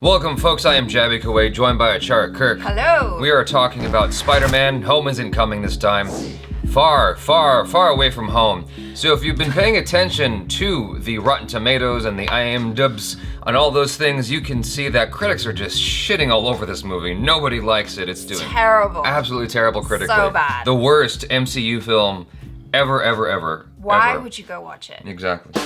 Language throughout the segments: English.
Welcome, folks. I am Jaby Koay, joined by ACHARA KIRK. Hello. We are talking about Spider-Man. Home isn't coming this time. Far, far, far away from home. So if you've been paying attention to the Rotten Tomatoes and the IMDb's and all those things, you can see that critics are just shitting all over this movie. Nobody likes it. It's doing terrible. Absolutely terrible critically. So bad. The worst MCU film ever. Why ever. would you go watch it? Exactly.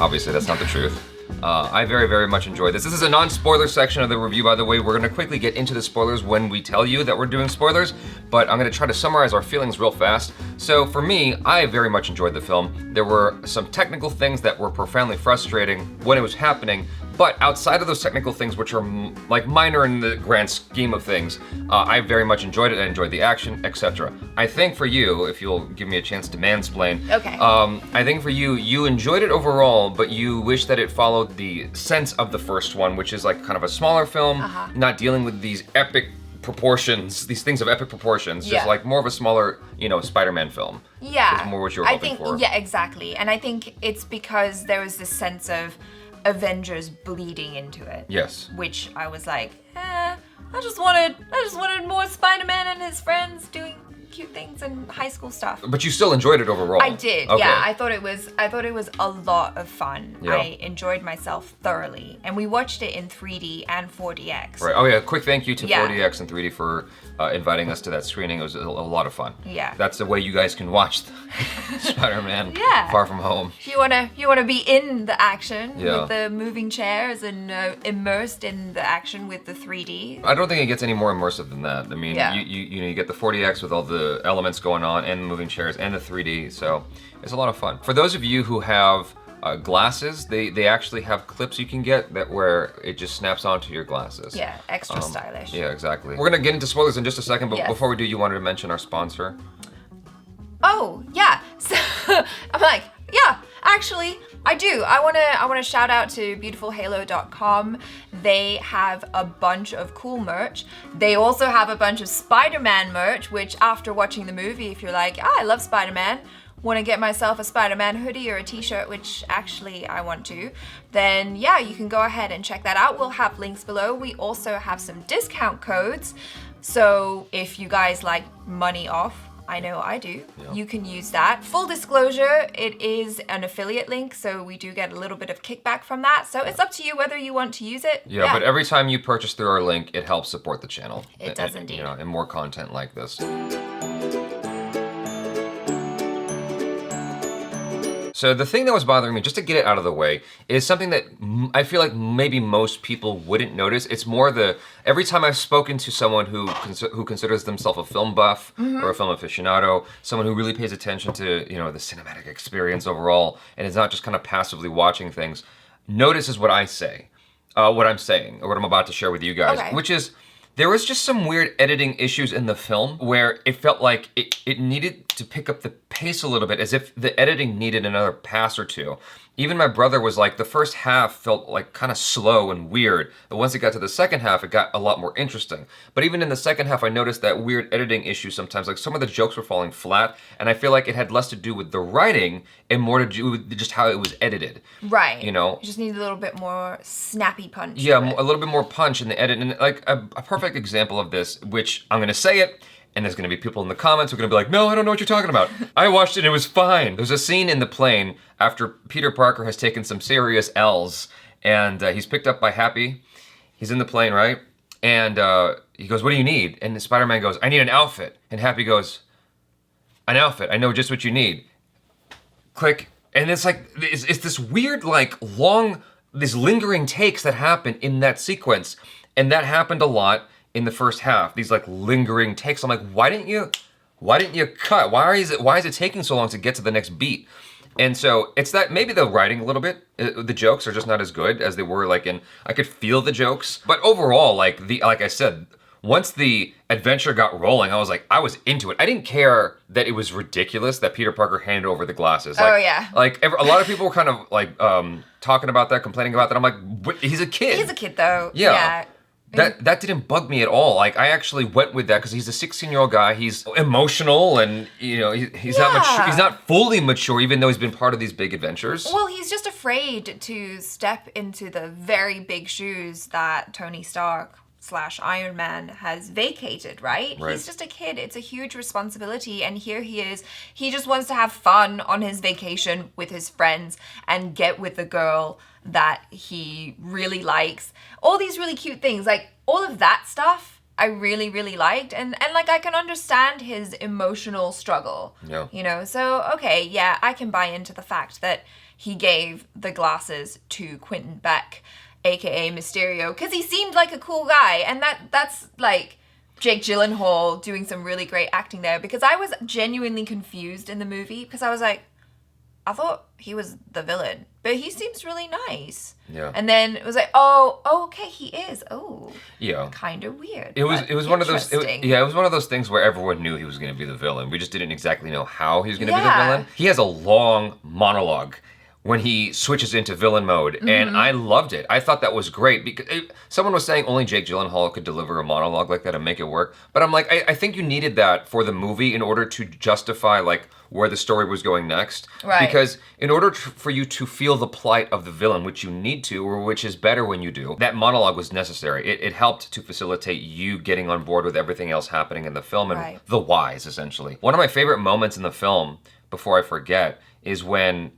Obviously, that's not the truth. I very much enjoyed this. This is a non-spoiler section of the review, by the way. We're gonna quickly get into the spoilers when we tell you that we're doing spoilers, but I'm gonna try to summarize our feelings real fast. So for me, I very much enjoyed the film. There were some technical things that were profoundly frustrating when it was happening, but outside of those technical things, which are like minor in the grand scheme of things, I very much enjoyed it. I enjoyed the action, etc. I think for you, if you'll give me a chance to mansplain, Okay. I think for you, you enjoyed it overall, but you wish that it followed the sense of the first one, which is like kind of a smaller film, not dealing with these epic proportions, these things of epic proportions, just like more of a smaller, Spider-Man film. Yeah. Is more what you were hoping for. Yeah, exactly. And I think it's because there was this sense of Avengers bleeding into it. Yes. Which I was like, I just wanted more Spider-Man and his friends doing cute things and high school stuff. But you still enjoyed it overall. I did, okay. yeah. I thought it was a lot of fun. Yeah. I enjoyed myself thoroughly. And we watched it in 3D and 4DX. Right. Oh yeah, quick thank you to Yeah. 4DX and 3D for inviting us to that screening. It was a lot of fun. Yeah. That's the way you guys can watch Spider-Man Yeah. Far From Home. If you wanna be in the action Yeah. with the moving chairs and immersed in the action with the 3D. I don't think it gets any more immersive than that. I mean, Yeah. you get the 4DX with all the elements going on and the moving chairs and the 3D, so it's a lot of fun. For those of you who have glasses, they actually have clips you can get that where it just snaps onto your glasses. Yeah, extra stylish. Yeah, exactly. We're gonna get into spoilers in just a second, but Yes. before we do, you wanted to mention our sponsor. Oh, yeah. So I'm like, yeah, actually, I do. I wanna shout out to beautifulhalo.com. They have a bunch of cool merch. They also have a bunch of Spider-Man merch, which after watching the movie, if you're like, I love Spider-Man, want to get myself a Spider-Man hoodie or a t-shirt, which actually I want to, then yeah, you can go ahead and check that out. We'll have links below. We also have some discount codes. So if you guys like money off, I know I do, you can use that. Full disclosure, it is an affiliate link, so we do get a little bit of kickback from that. So it's up to you whether you want to use it. Yeah, but every time you purchase through our link, it helps support the channel. It does indeed. And more content like this. So the thing that was bothering me, just to get it out of the way, is something that I feel like maybe most people wouldn't notice. It's more every time I've spoken to someone who considers themselves a film buff or a film aficionado, someone who really pays attention to, the cinematic experience overall, and is not just kind of passively watching things, notices what I say, what I'm saying, or what I'm about to share with you guys, which is, there was just some weird editing issues in the film where it felt like it needed to pick up the pace a little bit, as if the editing needed another pass or two. Even my brother was like, the first half felt like kind of slow and weird, but once it got to the second half, it got a lot more interesting. But even in the second half, I noticed that weird editing issue sometimes, like some of the jokes were falling flat, and I feel like it had less to do with the writing and more to do with just how it was edited. Right. You know? You just need a little bit more snappy punch. Yeah, a little bit more punch in the edit. And like a perfect example of this, which I'm gonna say it, and there's gonna be people in the comments who are gonna be like, no, I don't know what you're talking about. I watched it and it was fine. There's a scene in the plane after Peter Parker has taken some serious L's and he's picked up by Happy. He's in the plane, right? And he goes, what do you need? And Spider-Man goes, I need an outfit. And Happy goes, an outfit, I know just what you need. Click. And it's like, it's this weird, like these lingering takes that happen in that sequence. And that happened a lot in the first half, these like lingering takes. I'm like, why didn't you cut? Why is it taking so long to get to the next beat? And so it's that maybe the writing a little bit, the jokes are just not as good as they were I could feel the jokes, but overall, like I said, once the adventure got rolling, I was into it. I didn't care that it was ridiculous that Peter Parker handed over the glasses. Oh yeah. Like a lot of people were kind of like talking about that, complaining about that. I'm like, he's a kid. He's a kid though. Yeah. That didn't bug me at all. Like, I actually went with that because he's a 16-year-old guy. He's emotional and, he's not mature. He's not fully mature, even though he's been part of these big adventures. Well, he's just a afraid to step into the very big shoes that Tony Stark / Iron Man has vacated, right? He's just a kid. It's a huge responsibility. And here he is. He just wants to have fun on his vacation with his friends and get with the girl that he really likes. All these really cute things. Like, all of that stuff I really, really liked. And like, I can understand his emotional struggle. Yeah. You know? So, okay, yeah, I can buy into the fact that he gave the glasses to Quentin Beck, aka Mysterio, because he seemed like a cool guy, and that's like Jake Gyllenhaal doing some really great acting there, because I was genuinely confused in the movie, because I was like, I thought he was the villain, but he seems really nice. Yeah. And then it was like, oh okay, he is. Oh. Yeah. Kind of weird. It was one of those. Interesting. It was one of those things where everyone knew he was going to be the villain. We just didn't exactly know how he was going to be the villain. He has a long monologue when he switches into villain mode, and I loved it. I thought that was great, because someone was saying only Jake Gyllenhaal could deliver a monologue like that and make it work. But I'm like, I think you needed that for the movie in order to justify like where the story was going next. Right. Because in order for you to feel the plight of the villain, which you need to, or which is better when you do, that monologue was necessary. It helped to facilitate you getting on board with everything else happening in the film and the whys, essentially. One of my favorite moments in the film, before I forget, is when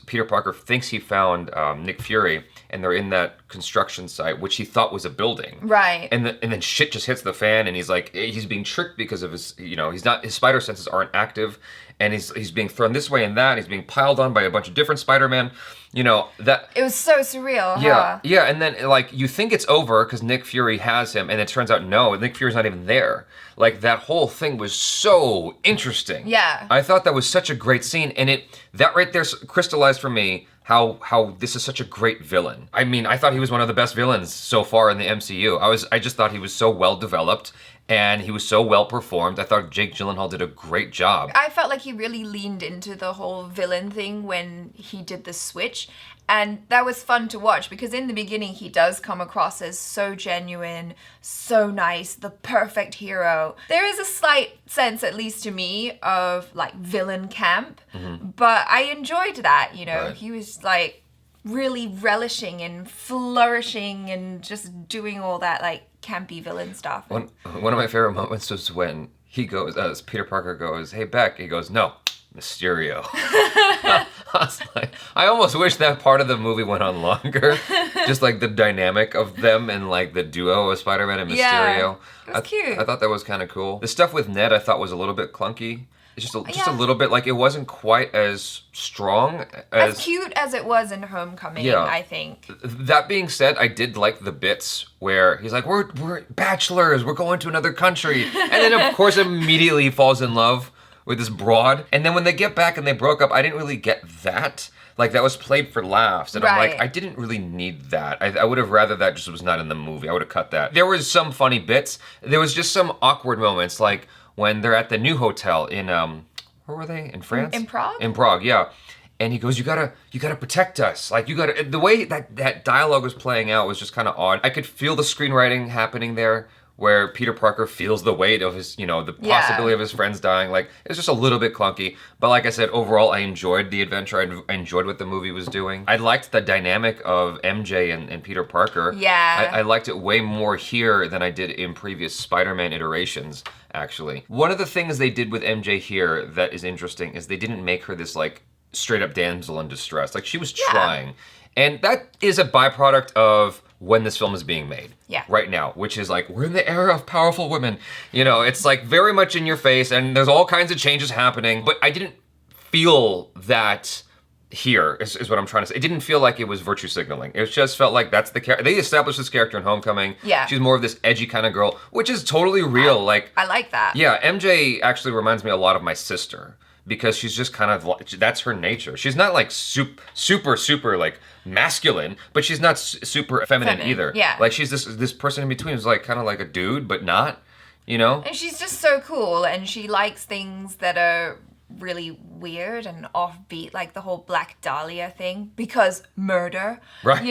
Peter Parker thinks he found Nick Fury, and they're in that construction site, which he thought was a building. Right. And then shit just hits the fan, and he's like, he's being tricked because of his, his spider senses aren't active, and he's being thrown this way and that, and he's being piled on by a bunch of different Spider-Man. That it was so surreal. Yeah, huh? yeah, and then like you think it's over because Nick Fury has him, and it turns out no, Nick Fury's not even there. Like, that whole thing was so interesting. Yeah. I thought that was such a great scene, and that right there crystallized for me how this is such a great villain. I mean, I thought he was one of the best villains so far in the MCU. I just thought he was so well developed, and he was so well performed. I thought Jake Gyllenhaal did a great job. I felt like he really leaned into the whole villain thing when he did the switch. And that was fun to watch, because in the beginning he does come across as so genuine, so nice, the perfect hero. There is a slight sense, at least to me, of like villain camp, but I enjoyed that, Right. He was like really relishing and flourishing and just doing all that like campy villain stuff. One of my favorite moments was when he goes, as Peter Parker goes, "Hey, Beck," he goes, "No, Mysterio." I almost wish that part of the movie went on longer. Just like the dynamic of them and like the duo of Spider-Man and Mysterio. Yeah, it was cute. I thought that was kind of cool. The stuff with Ned I thought was a little bit clunky. It's just a little bit, like, it wasn't quite as strong as cute as it was in Homecoming, I think. That being said, I did like the bits where he's like, we're bachelors, we're going to another country. And then, of course, immediately falls in love with this broad. And then when they get back and they broke up, I didn't really get that. Like, that was played for laughs. And I'm like, I didn't really need that. I would have rather that just was not in the movie. I would have cut that. There was some funny bits. There was just some awkward moments, like when they're at the new hotel in, where were they? In France? In Prague? In Prague, yeah. And he goes, you gotta protect us. Like, the way that dialogue was playing out was just kind of odd. I could feel the screenwriting happening there, where Peter Parker feels the weight of his, the possibility of his friends dying. Like, it's just a little bit clunky. But like I said, overall, I enjoyed the adventure. I enjoyed what the movie was doing. I liked the dynamic of MJ and Peter Parker. Yeah. I liked it way more here than I did in previous Spider-Man iterations, actually. One of the things they did with MJ here that is interesting is they didn't make her this, like, straight-up damsel in distress. Like, she was trying. And that is a byproduct of when this film is being made. Yeah. Right now, which is like, we're in the era of powerful women. It's like very much in your face, and there's all kinds of changes happening. But I didn't feel that here, is what I'm trying to say. It didn't feel like it was virtue signaling. It just felt like that's the character. They established this character in Homecoming. Yeah. She's more of this edgy kind of girl, which is totally real. I like that. Yeah, MJ actually reminds me a lot of my sister. Because she's just kind of like, that's her nature. She's not like super like masculine, but she's not super feminine either. Yeah. Like, she's this person in between who's like kind of like a dude, but not, And she's just so cool, and she likes things that are really weird and offbeat, like the whole Black Dahlia thing, because murder. Right.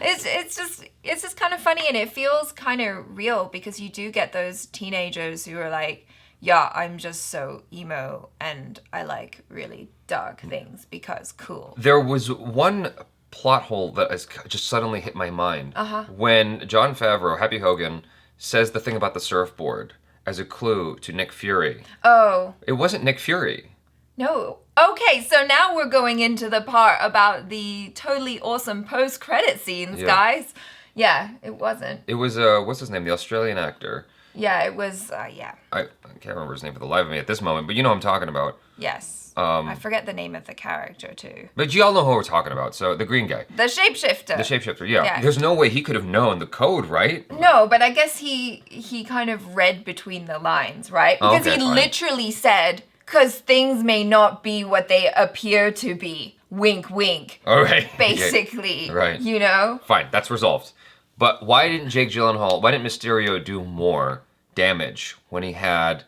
It's just kind of funny, and it feels kind of real, because you do get those teenagers who are like yeah, I'm just so emo and I like really dark things because cool. There was one plot hole that has just suddenly hit my mind. When Jon Favreau, Happy Hogan, says the thing about the surfboard as a clue to Nick Fury. Oh. It wasn't Nick Fury. No. Okay, so now we're going into the part about the totally awesome post-credit scenes, guys. Yeah, it wasn't. It was, what's his name? The Australian actor. Yeah, it was, yeah. I can't remember his name for the life of me at this moment, but you know what I'm talking about. Yes. I forget the name of the character, too. But you all know who we're talking about, so the green guy. The shapeshifter. The shapeshifter, yeah. There's no way he could have known the code, right? No, but I guess he kind of read between the lines, right? Because he literally said, because things may not be what they appear to be. Wink, wink. All right. Basically. Right. You know? Fine, that's resolved. But why didn't Mysterio do more damage when he had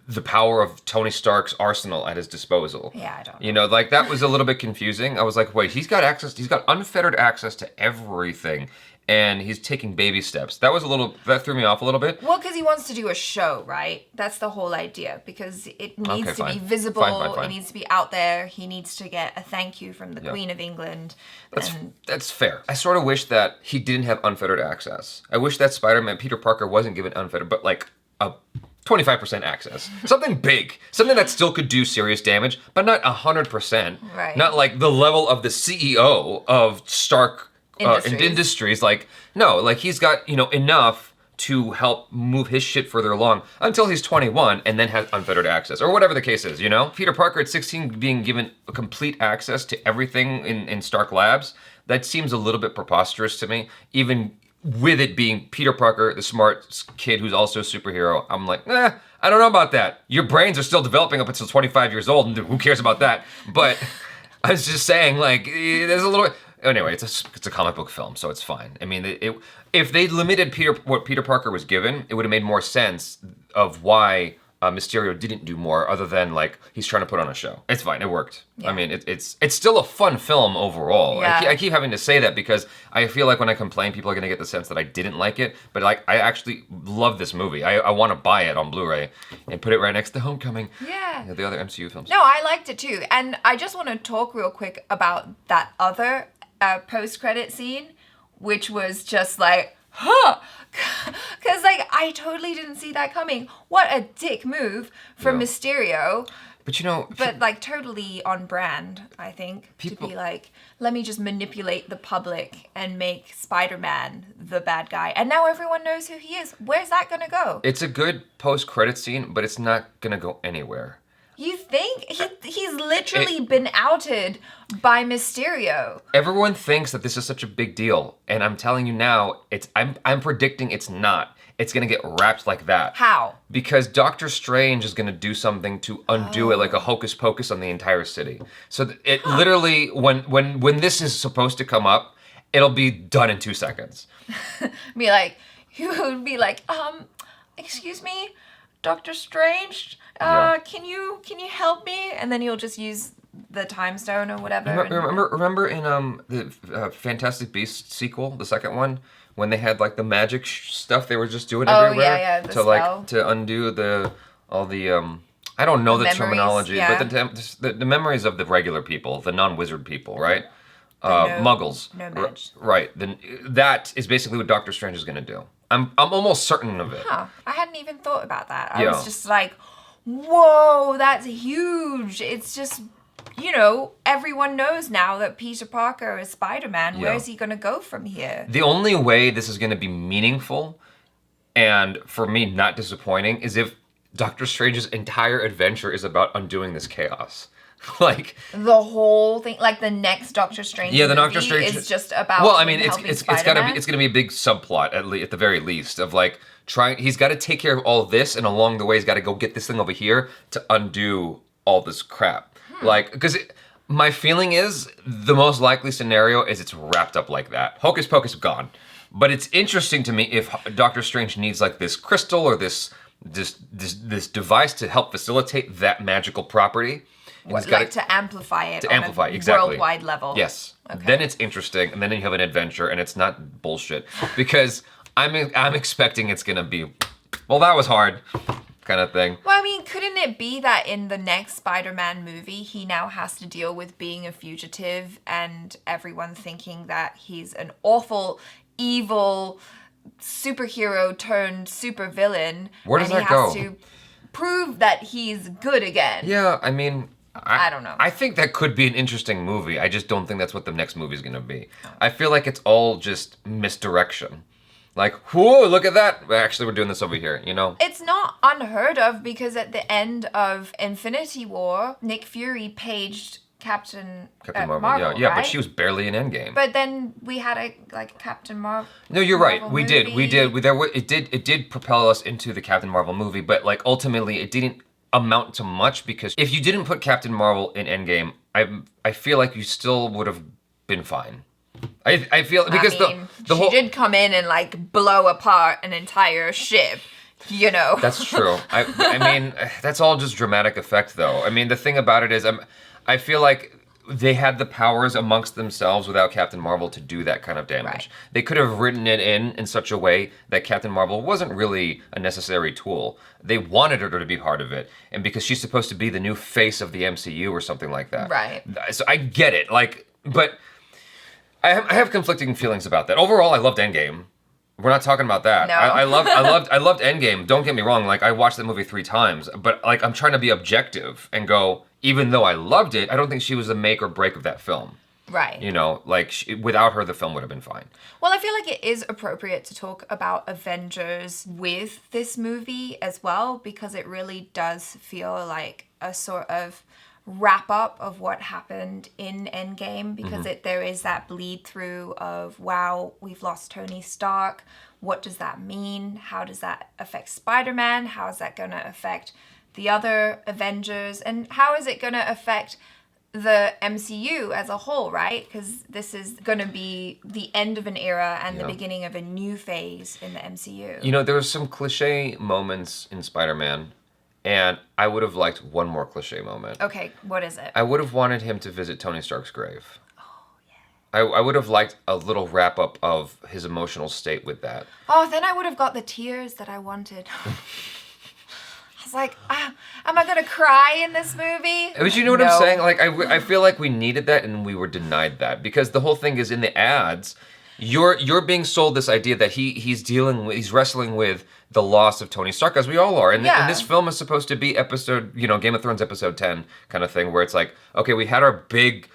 the power of Tony Stark's arsenal at his disposal? Yeah, I don't know. You know, like, that was a little bit confusing. I was like, wait, he's got unfettered access to everything, and he's taking baby steps. That threw me off a little bit. Well, because he wants to do a show, right? That's the whole idea, because it needs to be visible, it needs to be out there, he needs to get a thank you from the Queen of England. That's fair. I sort of wish that he didn't have unfettered access. I wish that Spider-Man, Peter Parker, wasn't given unfettered, but like a 25% access. Something big. Something that still could do serious damage, but not 100%. Right. Not like the level of the CEO of Stark Industries. Like, no, like he's got, enough to help move his shit further along until he's 21 and then has unfettered access, or whatever the case is, Peter Parker at 16 being given complete access to everything in Stark Labs, that seems a little bit preposterous to me, even with it being Peter Parker, the smart kid who's also a superhero. I'm like, I don't know about that. Your brains are still developing up until 25 years old, and who cares about that? But I was just saying, like, there's a little... Anyway, it's a comic book film, so it's fine. I mean, if they limited what Peter Parker was given, it would have made more sense of why Mysterio didn't do more, other than like he's trying to put on a show. It's fine, it worked. Yeah. I mean, it's still a fun film overall. Yeah. I keep having to say that because I feel like when I complain, people are gonna get the sense that I didn't like it. But like, I actually love this movie. I want to buy it on Blu-ray and put it right next to Homecoming. Yeah. The other MCU films. No, I liked it too, and I just want to talk real quick about that other post-credit scene, which was just like, because like I totally didn't see that coming. What a dick move from Mysterio. But like totally on brand, I think, to be like, let me just manipulate the public and make Spider-Man the bad guy, and now everyone knows who he is. Where's that gonna go? It's a good post-credit scene, but it's not gonna go anywhere. You think? He's literally been outed by Mysterio. Everyone thinks that this is such a big deal, and I'm telling you now, I'm predicting it's not. It's gonna get wrapped like that. How? Because Doctor Strange is gonna do something to undo it, like a hocus pocus on the entire city. So it literally, when this is supposed to come up, it'll be done in 2 seconds. Be like, you would be like, excuse me, Doctor Strange, can you help me? And then you'll just use the time stone or whatever. Remember in the Fantastic Beasts sequel, the second one, when they had like the magic stuff they were just doing everywhere to undo all the I don't know the terminology, but the memories of the regular people, the non-wizard people, right? Muggles. No match. Right. Then that is basically what Doctor Strange is going to do. I'm almost certain of it. Huh. I hadn't even thought about that. I was just like, whoa, that's huge. It's just, everyone knows now that Peter Parker is Spider-Man. Where is he going to go from here? The only way this is going to be meaningful, and for me not disappointing, is if Doctor Strange's entire adventure is about undoing this chaos. Like the whole thing, like the next Doctor Strange movie Doctor Strange is just about. Well, I mean, it's gonna be a big subplot at the very least of like he's got to take care of all this, and along the way he's got to go get this thing over here to undo all this crap. Like, because my feeling is the most likely scenario is it's wrapped up like that. Hocus Pocus gone, but it's interesting to me if Doctor Strange needs like this crystal or this device to help facilitate that magical property. To amplify it exactly. Worldwide level. Yes. Okay. Then it's interesting, and then you have an adventure, and it's not bullshit. Because I'm expecting it's gonna be, well, that was hard. kind of thing. Well, I mean, couldn't it be that in the next Spider-Man movie, he now has to deal with being a fugitive and everyone thinking that he's an awful, evil superhero turned supervillain? Where does and that go? He has to prove that he's good again. Yeah, I mean... I don't know. I think that could be an interesting movie. I just don't think that's what the next movie is going to be. I feel like it's all just misdirection. Like, whoa, look at that. Actually, we're doing this over here, you know? It's not unheard of because at the end of Infinity War, Nick Fury paged Captain Marvel, yeah, right? but she was barely in Endgame. But then we had a Captain Marvel. No, you're right. Marvel We movie. did. It did propel us into the Captain Marvel movie, but like ultimately it didn't amount to much because if you didn't put Captain Marvel in Endgame, I feel like you still would have been fine. I feel because the whole she did come in and like blow apart an entire ship, you know. That's true. I mean that's all just dramatic effect though. I mean the thing about it is I feel like they had the powers amongst themselves without Captain Marvel to do that kind of damage. Right. They could have written it in such a way that Captain Marvel wasn't really a necessary tool. They wanted her to be part of it, and because she's supposed to be the new face of the MCU or something like that. Right. So I get it, like, but I have conflicting feelings about that. Overall, I loved Endgame. We're not talking about that. No. I loved Endgame. Don't get me wrong. Like I watched that movie 3 times, but like I'm trying to be objective and go. Even though I loved it, I don't think she was the make or break of that film. Right. You know, like without her, the film would have been fine. Well, I feel like it is appropriate to talk about Avengers with this movie as well, because it really does feel like a sort of wrap up of what happened in Endgame, because there is that bleed through of, wow, we've lost Tony Stark. What does that mean? How does that affect Spider-Man? How is that going to affect the other Avengers? And how is it going to affect the MCU as a whole, right? Because this is going to be the end of an era and the beginning of a new phase in the MCU. You know, there were some cliche moments in Spider-Man, and I would have liked one more cliche moment. Okay, what is it? I would have wanted him to visit Tony Stark's grave. Oh, yeah. I would have liked a little wrap-up of his emotional state with that. Oh, then I would have got the tears that I wanted. I was like, am I going to cry in this movie? But you know what I'm saying? Like, I feel like we needed that and we were denied that. Because the whole thing is in the ads, you're being sold this idea that he's wrestling with the loss of Tony Stark, as we all are. And this film is supposed to be Game of Thrones episode 10 kind of thing, where it's like, okay, we had our big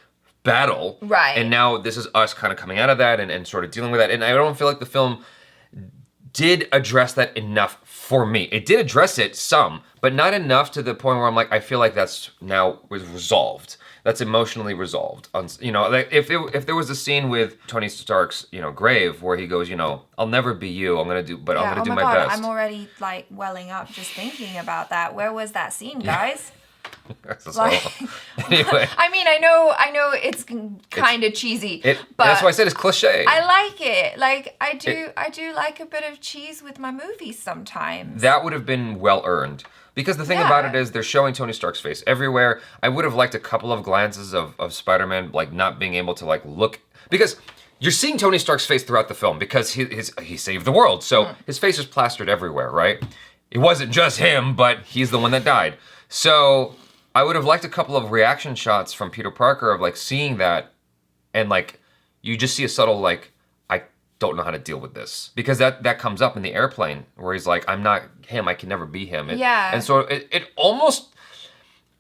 battle. Right. And now this is us kind of coming out of that and sort of dealing with that. And I don't feel like the film did address that enough for me. It did address it some, but not enough to the point where I'm like, I feel like that's now resolved. That's emotionally resolved. Like if there was a scene with Tony Stark's, grave where he goes, I'll never be you. I'm gonna do my best. I'm already like welling up just thinking about that. Where was that scene, guys? Anyway. I mean, I know it's kind of cheesy, but that's why I said it's cliche. I like it. Like I do like a bit of cheese with my movies sometimes. That would have been well earned. Because the thing about it is they're showing Tony Stark's face everywhere. I would have liked a couple of glances of Spider-Man like not being able to like look, because you're seeing Tony Stark's face throughout the film because he saved the world. So his face is plastered everywhere, right? It wasn't just him, but he's the one that died. So I would have liked a couple of reaction shots from Peter Parker of like seeing that, and like you just see a subtle like, I don't know how to deal with this, because that comes up in the airplane where he's like, I'm not him, I can never be him. And so it almost,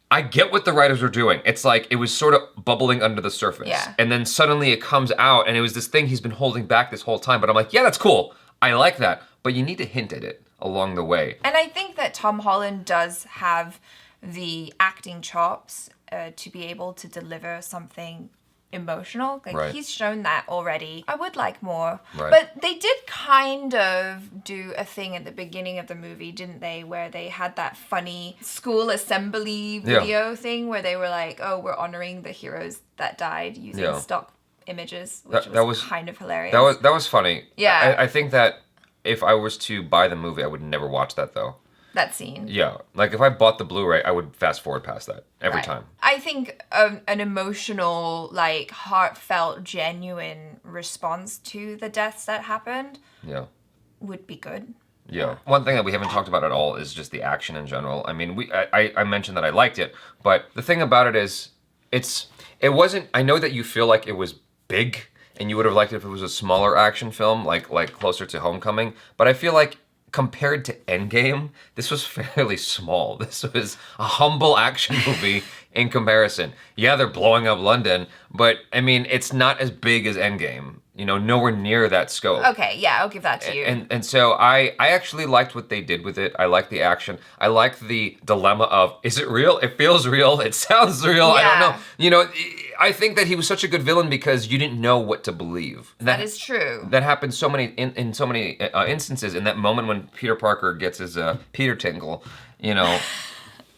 I get what the writers were doing. It's like it was sort of bubbling under the surface, and then suddenly it comes out, and it was this thing he's been holding back this whole time. But I'm like, yeah, that's cool, I like that, but you need to hint at it along the way. And I think that Tom Holland does have the acting chops to be able to deliver something emotional. Like he's shown that already. I would like more. Right. But they did kind of do a thing at the beginning of the movie, didn't they? Where they had that funny school assembly video thing where they were like, oh, we're honoring the heroes that died using stock images, which was kind of hilarious. That was funny. Yeah. I think that if I was to buy the movie, I would never watch that though. That scene. Yeah. Like if I bought the Blu-ray, I would fast forward past that every time. I think an emotional, like heartfelt, genuine response to the deaths that happened would be good. Yeah. One thing that we haven't talked about at all is just the action in general. I mean, I mentioned that I liked it, but the thing about it is, it wasn't. I know that you feel like it was big, and you would have liked it if it was a smaller action film, like closer to Homecoming. But I feel like compared to Endgame, this was fairly small. This was a humble action movie in comparison. Yeah, they're blowing up London, but I mean, it's not as big as Endgame. You know, nowhere near that scope. Okay, yeah, I'll give that to you. And so I actually liked what they did with it. I liked the action. I liked the dilemma of, is it real? It feels real. It sounds real. I don't know. You know, I think that he was such a good villain because you didn't know what to believe. That is true. That happens so many in so many instances. In that moment when Peter Parker gets his Peter tingle, you know,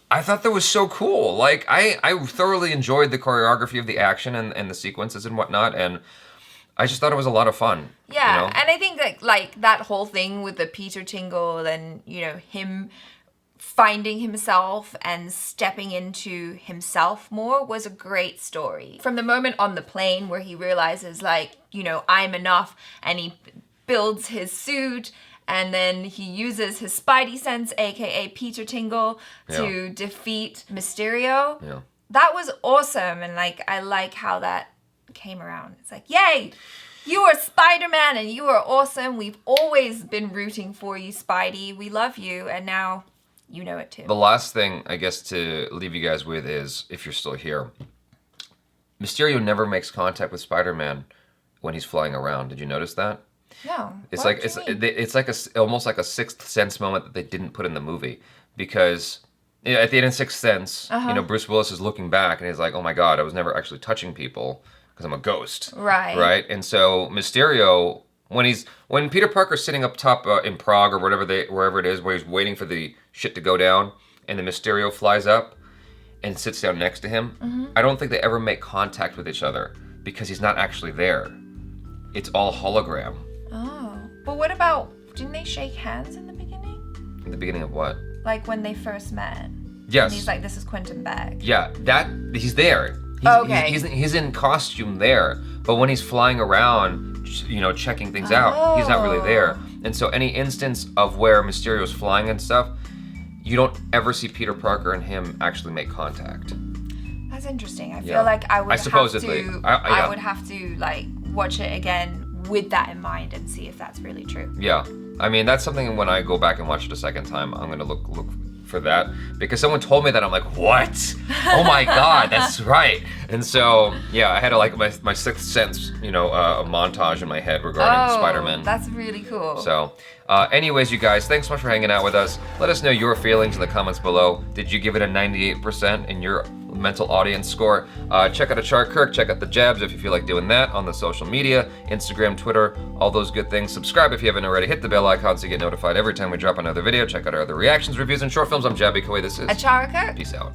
I thought that was so cool. Like, I thoroughly enjoyed the choreography of the action and the sequences and whatnot, and I just thought it was a lot of fun. Yeah, you know? and I think that, like, that whole thing with the Peter tingle and, you know, him finding himself and stepping into himself more was a great story. From the moment on the plane where he realizes, like, you know, I'm enough, and he builds his suit, and then he uses his spidey sense, aka Peter tingle, to defeat Mysterio. Yeah. That was awesome, and, like, I like how that came around. It's like, yay, you are Spider-Man and you are awesome. We've always been rooting for you, Spidey. We love you, and now you know it too. The last thing, I guess, to leave you guys with is, if you're still here, Mysterio never makes contact with Spider-Man when he's flying around. Did you notice that? No. It's like it's like almost like a Sixth Sense moment that they didn't put in the movie, because you know, at the end of Sixth Sense, you know, Bruce Willis is looking back and he's like, oh my God, I was never actually touching people because I'm a ghost. Right. Right. And so Mysterio, when Peter Parker's sitting up top in Prague or wherever it is, where he's waiting for the shit to go down, and the Mysterio flies up and sits down next to him, I don't think they ever make contact with each other because he's not actually there. It's all hologram. Oh. But what about, didn't they shake hands in the beginning? In the beginning of what? Like when they first met. Yes. And he's like, this is Quentin Beck. Yeah, he's there. He's in costume there, but when he's flying around, you know, checking things out, he's not really there. And so any instance of where Mysterio's flying and stuff, you don't ever see Peter Parker and him actually make contact. That's interesting. I feel like I would have to like watch it again with that in mind and see if that's really true. Yeah. I mean, that's something when I go back and watch it a second time, I'm gonna look for that, because someone told me that. I'm like, what? Oh my God, that's right. And so yeah, I had my Sixth Sense, you know, a montage in my head regarding Spider-Man. That's really cool. So anyways, you guys, thanks so much for hanging out with us. Let us know your feelings in the comments below. Did you give it a 98% in your mental audience score? Check out ACHARA KIRK, check out the Jabs if you feel like doing that on the social media, Instagram, Twitter, all those good things. Subscribe if you haven't already. Hit the bell icon so you get notified every time we drop another video. Check out our other reactions, reviews, and short films. I'm Jaby, Koay. This is ACHARA KIRK. Peace out.